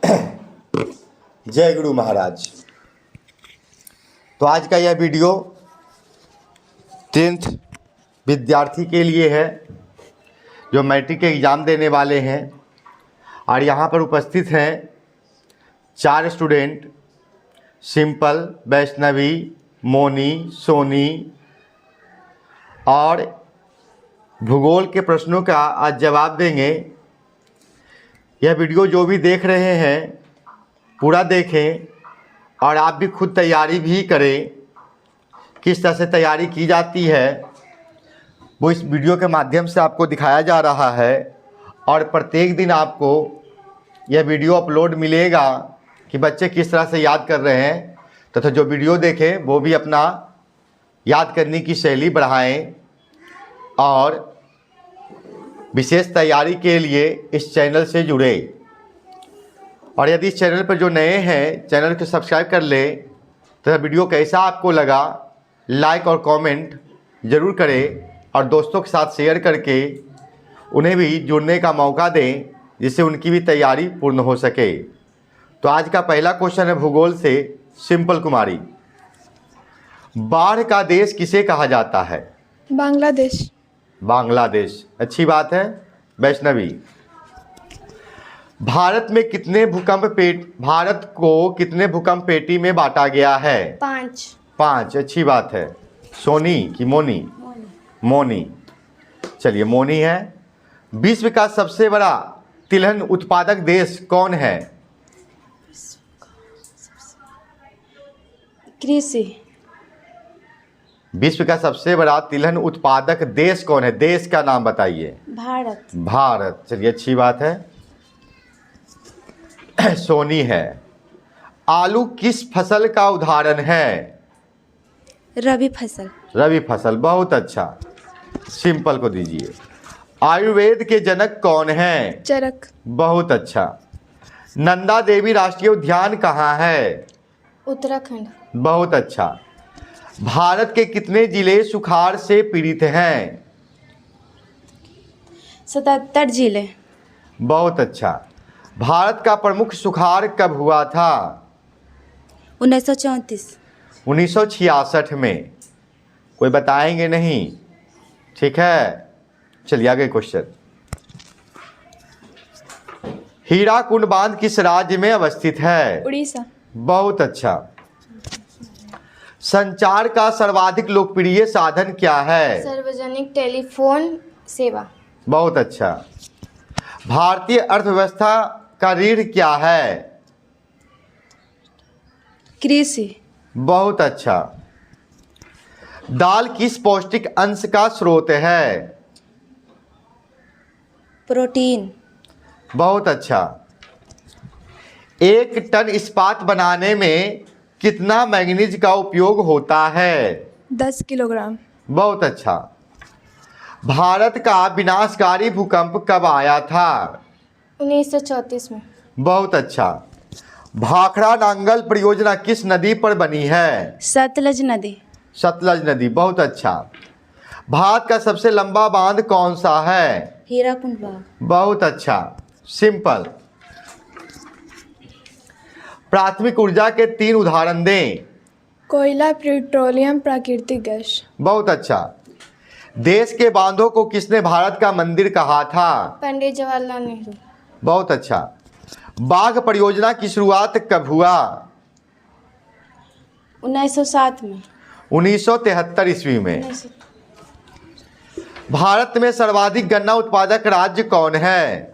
जय गुरु महाराज। तो आज का यह वीडियो 10th विद्यार्थी के लिए है जो मैट्रिक के एग्ज़ाम देने वाले हैं। और यहाँ पर उपस्थित हैं 4 स्टूडेंट, सिंपल, वैष्णवी, मोनी, सोनी, और भूगोल के प्रश्नों का आज जवाब देंगे। यह वीडियो जो भी देख रहे हैं पूरा देखें और आप भी खुद तैयारी भी करें। किस तरह से तैयारी की जाती है वो इस वीडियो के माध्यम से आपको दिखाया जा रहा है। और प्रत्येक दिन आपको यह वीडियो अपलोड मिलेगा कि बच्चे किस तरह से याद कर रहे हैं, तथा जो वीडियो देखें वो भी अपना याद करने की शैली बढ़ाएं। और विशेष तैयारी के लिए इस चैनल से जुड़े। और यदि इस चैनल पर जो नए हैं चैनल को सब्सक्राइब कर लें। तथा वीडियो कैसा आपको लगा लाइक और कमेंट ज़रूर करें और दोस्तों के साथ शेयर करके उन्हें भी जुड़ने का मौका दें, जिससे उनकी भी तैयारी पूर्ण हो सके। तो आज का पहला क्वेश्चन है भूगोल से सिंपल कुमारी। बाढ़ का देश किसे कहा जाता है? बांग्लादेश। बांग्लादेश, अच्छी बात है। वैष्णवी, भारत को कितने भूकंप पेटी में बांटा गया है? 5, अच्छी बात है। सोनी की मोनी? मोनी। चलिए, मोनी है। विश्व का सबसे बड़ा तिलहन उत्पादक देश कौन है? कृषि। विश्व का सबसे बड़ा तिलहन उत्पादक देश कौन है? देश का नाम बताइए। भारत। भारत, चलिए अच्छी बात है। सोनी है। आलू किस फसल का उदाहरण है? रबी फसल। रबी फसल, बहुत अच्छा। सिंपल को दीजिए। आयुर्वेद के जनक कौन हैं? चरक। बहुत अच्छा। नंदा देवी राष्ट्रीय उद्यान कहाँ है? उत्तराखंड। बहुत अच्छा। भारत के कितने जिले सुखाड़ से पीड़ित हैं? 77 जिले। बहुत अच्छा। भारत का प्रमुख सुखाड़ कब हुआ था? 1934। 1966 में। कोई बताएंगे नहीं? ठीक है, चलिए आगे क्वेश्चन। हीराकुंड बांध किस राज्य में अवस्थित है? उड़ीसा। बहुत अच्छा। संचार का सर्वाधिक लोकप्रिय साधन क्या है? सार्वजनिक टेलीफोन सेवा। बहुत अच्छा। भारतीय अर्थव्यवस्था का रीढ़ क्या है? कृषि। बहुत अच्छा। दाल किस पौष्टिक अंश का स्रोत है? प्रोटीन। बहुत अच्छा। 1 टन इस्पात बनाने में कितना मैंगनीज का उपयोग होता है? 10 किलोग्राम। बहुत अच्छा। भारत का विनाशकारी भूकंप कब आया था? 1934 में। बहुत अच्छा। भाखड़ा नांगल परियोजना किस नदी पर बनी है? सतलज नदी। सतलज नदी, बहुत अच्छा। भारत का सबसे लंबा बांध कौन सा है? हीराकुंड बांध। बहुत अच्छा। सिंपल। प्राथमिक ऊर्जा के 3 उदाहरण दें। कोयला, पेट्रोलियम, प्राकृतिक गैस। बहुत अच्छा। देश के बांधों को किसने भारत का मंदिर कहा था? पंडित जवाहरलाल नेहरू। बहुत अच्छा। बाघ परियोजना की शुरुआत कब हुआ? 1907 में। 1973 ईस्वी में। 1900। भारत में सर्वाधिक गन्ना उत्पादक राज्य कौन है?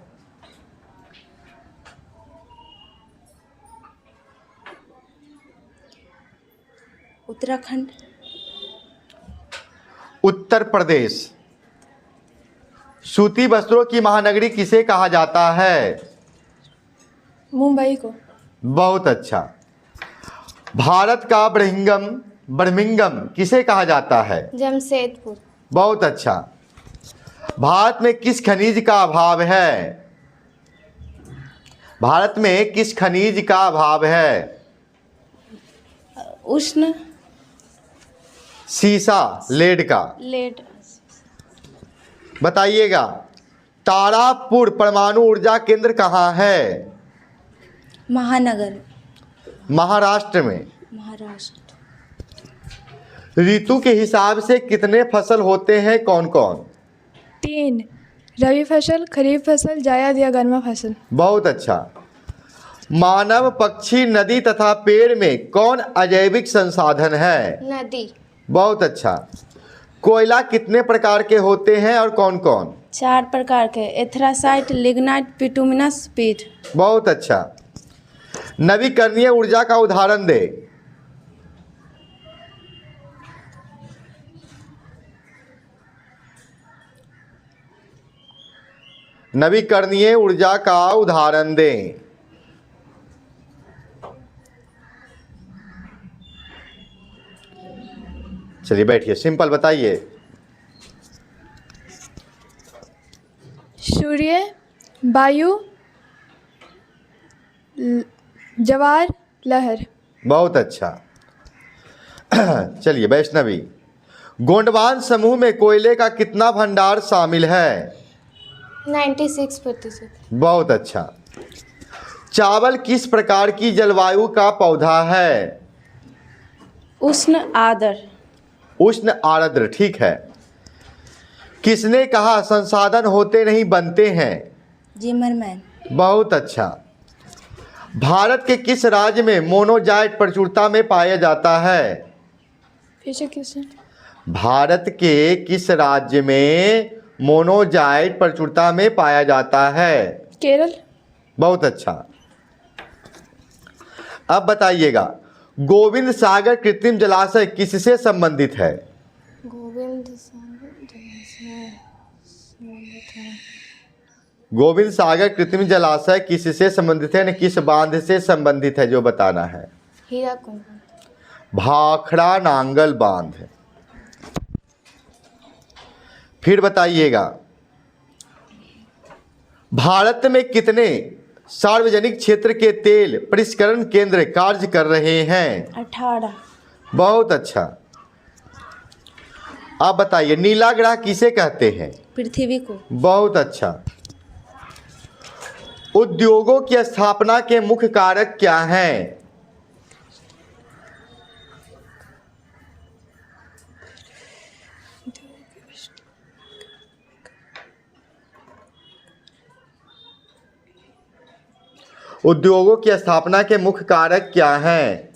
उत्तराखंड। उत्तर प्रदेश। सूती वस्त्रों की महानगरी किसे कहा जाता है? मुंबई को। बहुत अच्छा। भारत का बर्मिंघम किसे कहा जाता है? जमशेदपुर। बहुत अच्छा। भारत में किस खनिज का अभाव है? भारत में किस खनिज का अभाव है? उष्ण। सीसा, लेड का। लेड। बताइएगा, तारापुर परमाणु ऊर्जा केंद्र कहाँ है? महानगर, महाराष्ट्र में। महाराष्ट्र। ऋतु के हिसाब से कितने फसल होते हैं, कौन कौन? 3, रबी फसल, खरीफ फसल, जायद या गर्मा फसल। बहुत अच्छा। मानव, पक्षी, नदी तथा पेड़ में कौन अजैविक संसाधन है? नदी। बहुत अच्छा। कोयला कितने प्रकार के होते हैं और कौन कौन? 4 प्रकार के, एथरासाइट, लिग्नाइट, बिटुमिनस, पीट। बहुत अच्छा। नवीकरणीय ऊर्जा का उदाहरण दे। नवीकरणीय ऊर्जा का उदाहरण दें। चलिए बैठिए, सिंपल बताइए। सूर्य, वायु, ज्वार, लहर। बहुत अच्छा। चलिए वैष्णवी, गोंडवान समूह में कोयले का कितना भंडार शामिल है? 96%। बहुत अच्छा। चावल किस प्रकार की जलवायु का पौधा है? उष्ण आर्द्र। उष्ण आर्द्र, ठीक है। किसने कहा संसाधन होते नहीं बनते हैं? जिमरमैन। बहुत अच्छा। भारत के किस राज्य में मोनोजाइट प्रचुरता में पाया जाता है? फिर से किसे? भारत के किस राज्य में मोनोजाइट प्रचुरता में पाया जाता है? केरल। बहुत अच्छा। अब बताइएगा, गोविंद सागर कृत्रिम जलाशय किससे संबंधित है? गोविंद गोविंद सागर कृत्रिम जलाशय किससे संबंधित है, किस बांध से संबंधित है, जो बताना है। हीराकुंड। भाखड़ा नांगल बांध। फिर बताइएगा, भारत में कितने सार्वजनिक क्षेत्र के तेल परिष्करण केंद्र कार्य कर रहे हैं? 18। बहुत अच्छा। आप बताइए, नीला ग्रह किसे कहते हैं? पृथ्वी को। बहुत अच्छा। उद्योगों की स्थापना के मुख्य कारक क्या हैं? उद्योगों की स्थापना के मुख्य कारक क्या हैं?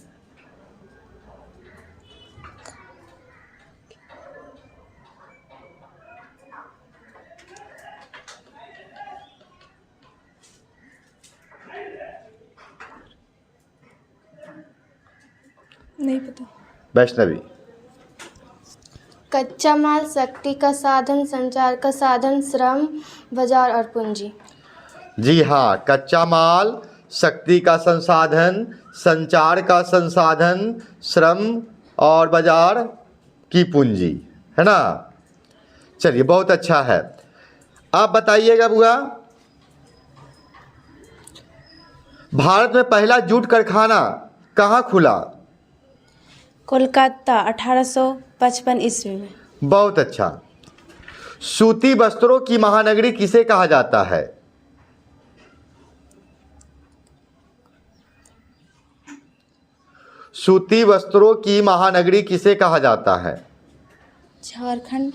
नहीं पता। वैष्णवी। कच्चा माल, शक्ति का साधन, संचार का साधन, श्रम, बाजार और पूंजी। जी हाँ, कच्चा माल, शक्ति का संसाधन, संचार का संसाधन, श्रम और बाजार की पूंजी, है ना। चलिए बहुत अच्छा है। आप बताइएगा बुआ, भारत में पहला जूट कारखाना कहाँ खुला? कोलकाता 1855 ईस्वी में। बहुत अच्छा। सूती वस्त्रों की महानगरी किसे कहा जाता है? सूती वस्त्रों की महानगरी किसे कहा जाता है? झारखंड।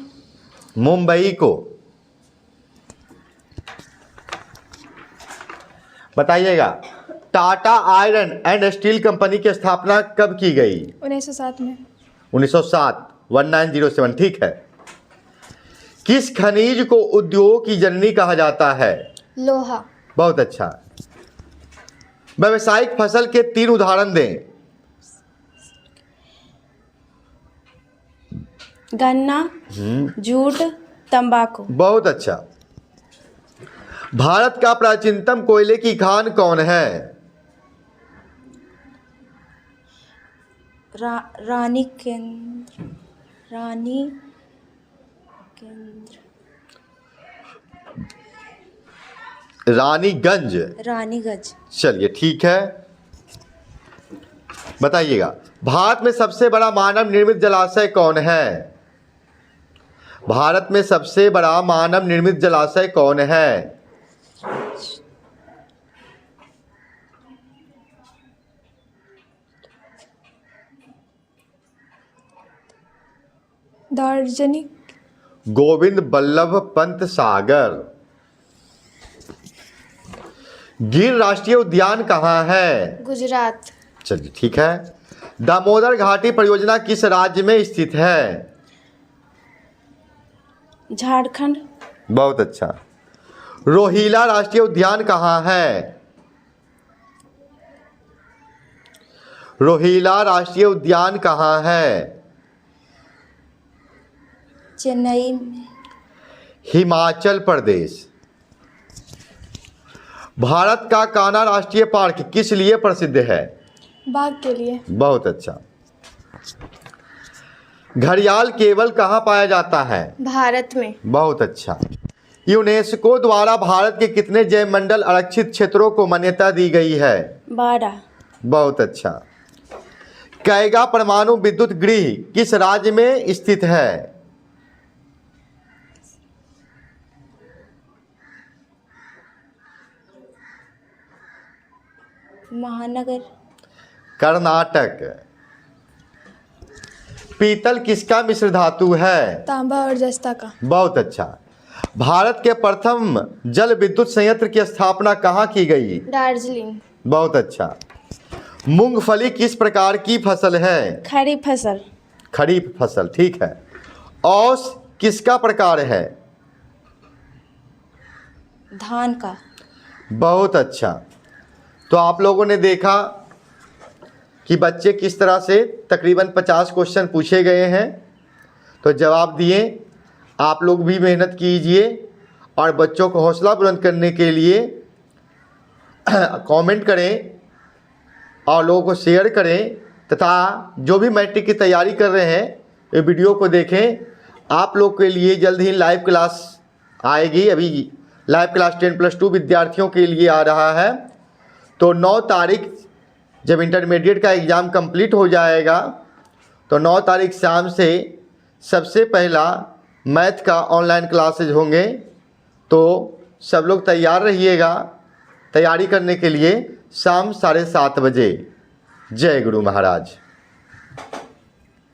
मुंबई को। बताइएगा, Tata iron and steel company की स्थापना कब की गई? 1907 में। 1907, 1907, ठीक है। किस खनिज को उद्योग की जननी कहा जाता है? लोहा। बहुत अच्छा। व्यावसायिक फसल के 3 उदाहरण दें। गन्ना, जूट, तंबाकू। बहुत अच्छा। भारत का प्राचीनतम कोयले की खान कौन है? रानी केंद्र। रानी केंद्र। रानीगंज। रानीगंज। चलिए ठीक है। बताइएगा, भारत में सबसे बड़ा मानव निर्मित जलाशय कौन है? भारत में सबसे बड़ा मानव निर्मित जलाशय कौन है? दार्शनिक गोविंद बल्लभ पंत सागर। गिर राष्ट्रीय उद्यान कहाँ है? गुजरात। चलिए ठीक है। दामोदर घाटी परियोजना किस राज्य में स्थित है? झारखंड। बहुत अच्छा। रोहिला राष्ट्रीय उद्यान कहाँ है? रोहिला राष्ट्रीय उद्यान कहाँ है? चेन्नई में। हिमाचल प्रदेश। भारत का कान्हा राष्ट्रीय पार्क किस लिए प्रसिद्ध है? बाघ के लिए। बहुत अच्छा। घड़ियाल केवल कहाँ पाया जाता है? भारत में। बहुत अच्छा। यूनेस्को द्वारा भारत के कितने जैवमंडल आरक्षित क्षेत्रों को मान्यता दी गई है? 12। बहुत अच्छा। कैगा परमाणु विद्युत गृह किस राज्य में स्थित है? महानगर। कर्नाटक। पीतल किसका मिश्र धातु है? तांबा और जस्ता का। बहुत अच्छा। भारत के प्रथम जल विद्युत संयंत्र की स्थापना कहाँ की गई? दार्जिलिंग। बहुत अच्छा। मूंगफली किस प्रकार की फसल है? खरीफ फसल। खरीफ फसल, ठीक है। औस किसका प्रकार है? धान का। बहुत अच्छा। तो आप लोगों ने देखा कि बच्चे किस तरह से तकरीबन 50 क्वेश्चन पूछे गए हैं, तो जवाब दिए। आप लोग भी मेहनत कीजिए और बच्चों को हौसला बुलंद करने के लिए कमेंट करें और लोगों को शेयर करें, तथा जो भी मैट्रिक की तैयारी कर रहे हैं ये वीडियो को देखें। आप लोग के लिए जल्द ही लाइव क्लास आएगी। अभी लाइव क्लास 10+2 विद्यार्थियों के लिए आ रहा है। तो 9 तारीख जब इंटरमीडिएट का एग्ज़ाम कंप्लीट हो जाएगा तो 9 तारीख शाम से सबसे पहला मैथ का ऑनलाइन क्लासेज होंगे। तो सब लोग तैयार रहिएगा तैयारी करने के लिए शाम 7:30 बजे। जय गुरु महाराज।